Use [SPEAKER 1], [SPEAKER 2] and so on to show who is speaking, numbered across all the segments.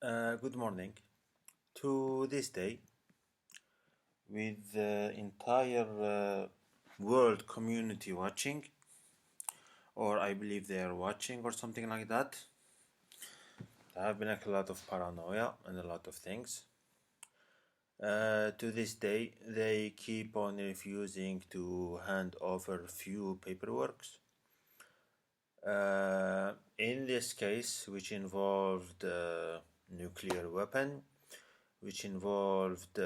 [SPEAKER 1] Good morning. To this day, with the entire world community watching, or I believe they are watching, or something like that, there have been a lot of paranoia and a lot of things. To this day, they keep on refusing to hand over few paperworks. In this case, which involved nuclear weapon, which involved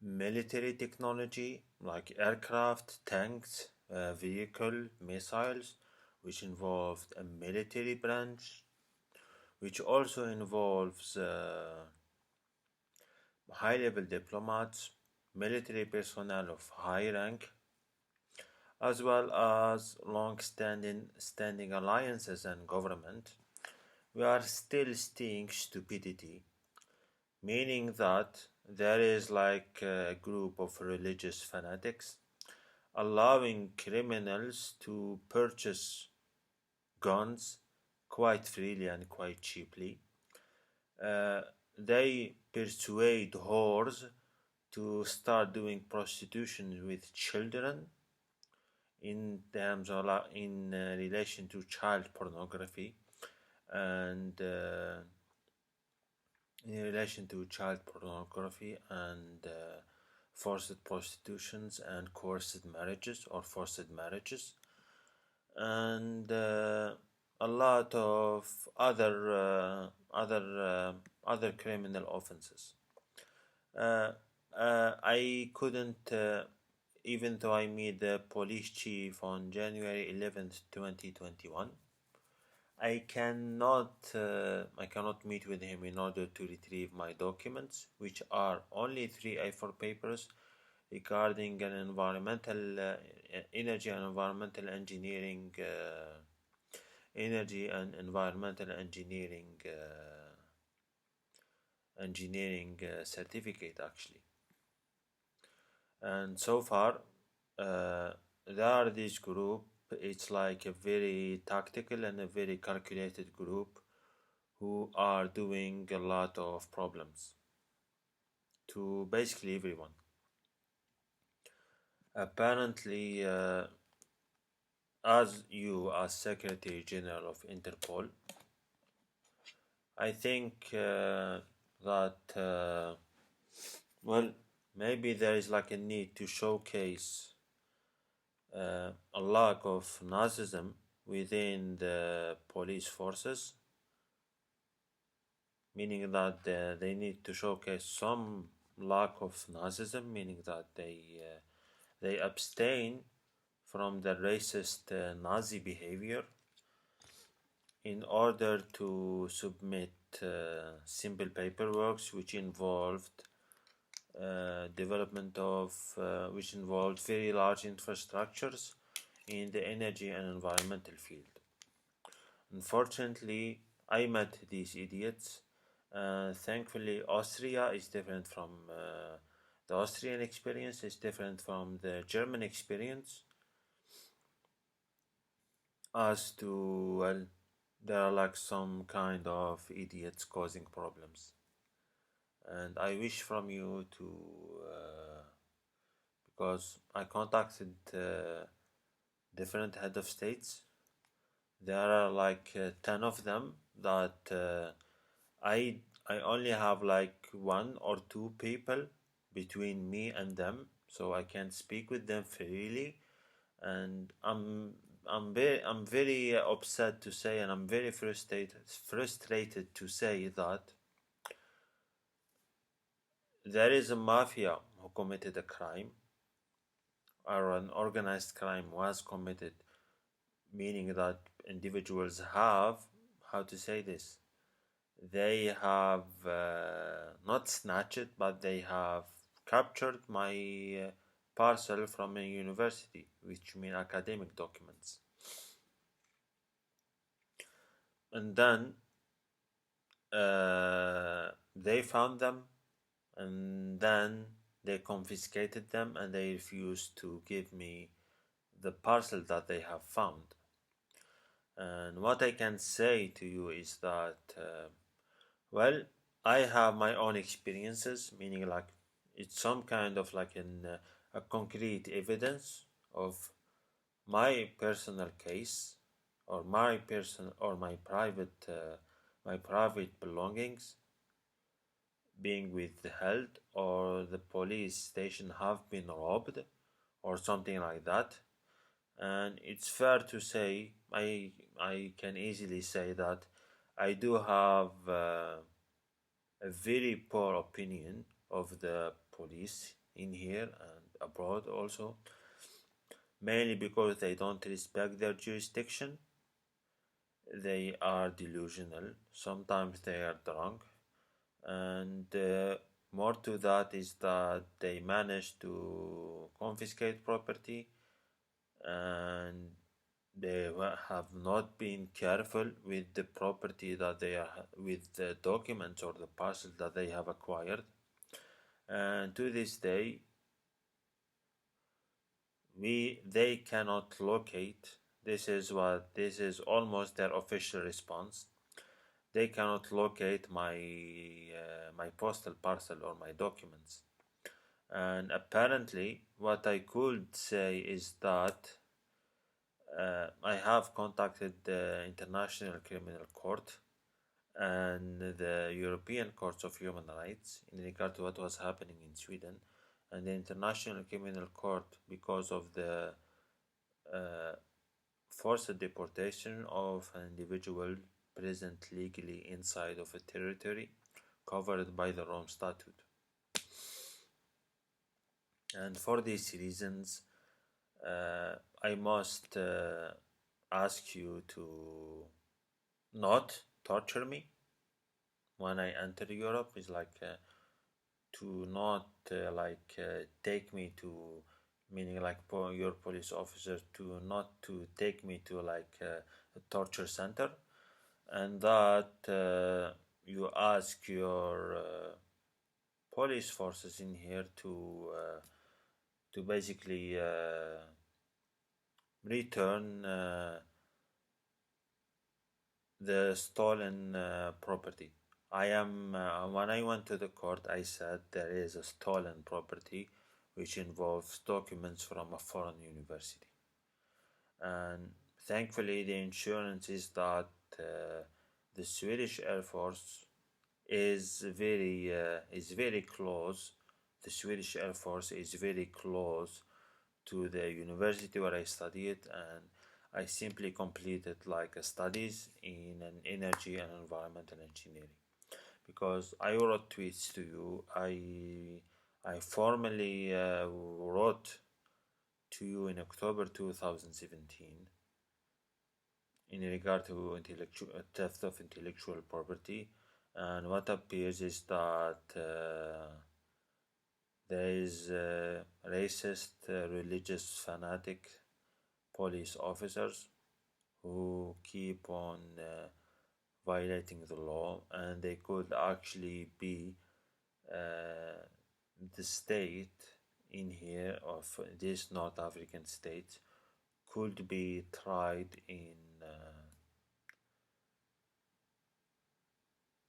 [SPEAKER 1] military technology like aircraft, tanks, vehicle, missiles, which involved a military branch, which also involves high-level diplomats, military personnel of high rank, as well as long-standing alliances and government. We are still seeing stupidity, meaning that there is like a group of religious fanatics allowing criminals to purchase guns quite freely and quite cheaply. They persuade whores to start doing prostitution with children in relation to child pornography and forced prostitutions and coerced marriages or forced marriages and a lot of other criminal offenses. I couldn't, even though I met the police chief on January 11th, 2021. I cannot meet with him in order to retrieve my documents, which are only 3A4 papers regarding an energy and environmental engineering certificate actually. And so far, there are this group. It's like a very tactical and a very calculated group who are doing a lot of problems to basically everyone. Apparently, as Secretary General of Interpol, I think that maybe there is like a need to showcase a lack of Nazism within the police forces, meaning that they need to showcase some lack of Nazism, meaning that they abstain from the racist Nazi behavior in order to submit simple paperwork which involved which involved very large infrastructures in the energy and environmental field. Unfortunately, I met these idiots. Thankfully, Austria is different from the Austrian experience is different from the German experience. As to there are like some kind of idiots causing problems, and I wish from you to because I contacted different head of states. There are like 10 of them that I only have like 1 or 2 people between me and them, so I can speak with them freely, and I'm very upset to say, and I'm very frustrated to say that there is a mafia who committed a crime, or an organized crime was committed, meaning that individuals have, how to say this, they have not snatched, but they have captured my parcel from a university, which mean academic documents. And then they found them, and then they confiscated them, and they refused to give me the parcel that they have found. And what I can say to you is that, well, I have my own experiences, meaning like it's some kind of like a concrete evidence of my personal case, or my private belongings being withheld, or the police station have been robbed, or something like that. And it's fair to say, I can easily say that I do have a very poor opinion of the police in here and abroad also, mainly because they don't respect their jurisdiction. They are delusional, sometimes they are drunk, and more to that is that they manage to confiscate property, and they have not been careful with the property that they are, with the documents or the parcels that they have acquired. And to this day, they cannot locate. This is almost their official response. They cannot locate my postal parcel or my documents. And apparently, what I could say is that I have contacted the International Criminal Court and the European Courts of Human Rights in regard to what was happening in Sweden, and the International Criminal Court because of the uh, forced deportation of an individual present legally inside of a territory covered by the Rome Statute. And for these reasons, I must ask you to not torture me when I enter Europe. Is like to not take me to, meaning like your police officer to not to take me to like a torture center, and that you ask your police forces in here to basically return the stolen property. I am when I went to the court, I said there is a stolen property which involves documents from a foreign university, and thankfully the insurance is that the Swedish Air Force is very close. The Swedish Air Force is very close to the university where I studied, and I simply completed like studies in an energy and environmental engineering. Because I wrote tweets to you, I formally wrote to you in October 2017 in regard to intellectual theft of intellectual property, and what appears is that there is racist, religious fanatic police officers who keep on violating the law, and they could actually be uh, the state in here of this North African state could be tried in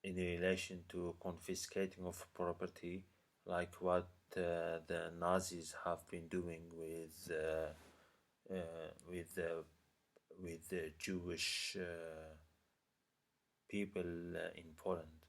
[SPEAKER 1] relation to confiscating of property, like what the Nazis have been doing with with the Jewish people in Poland.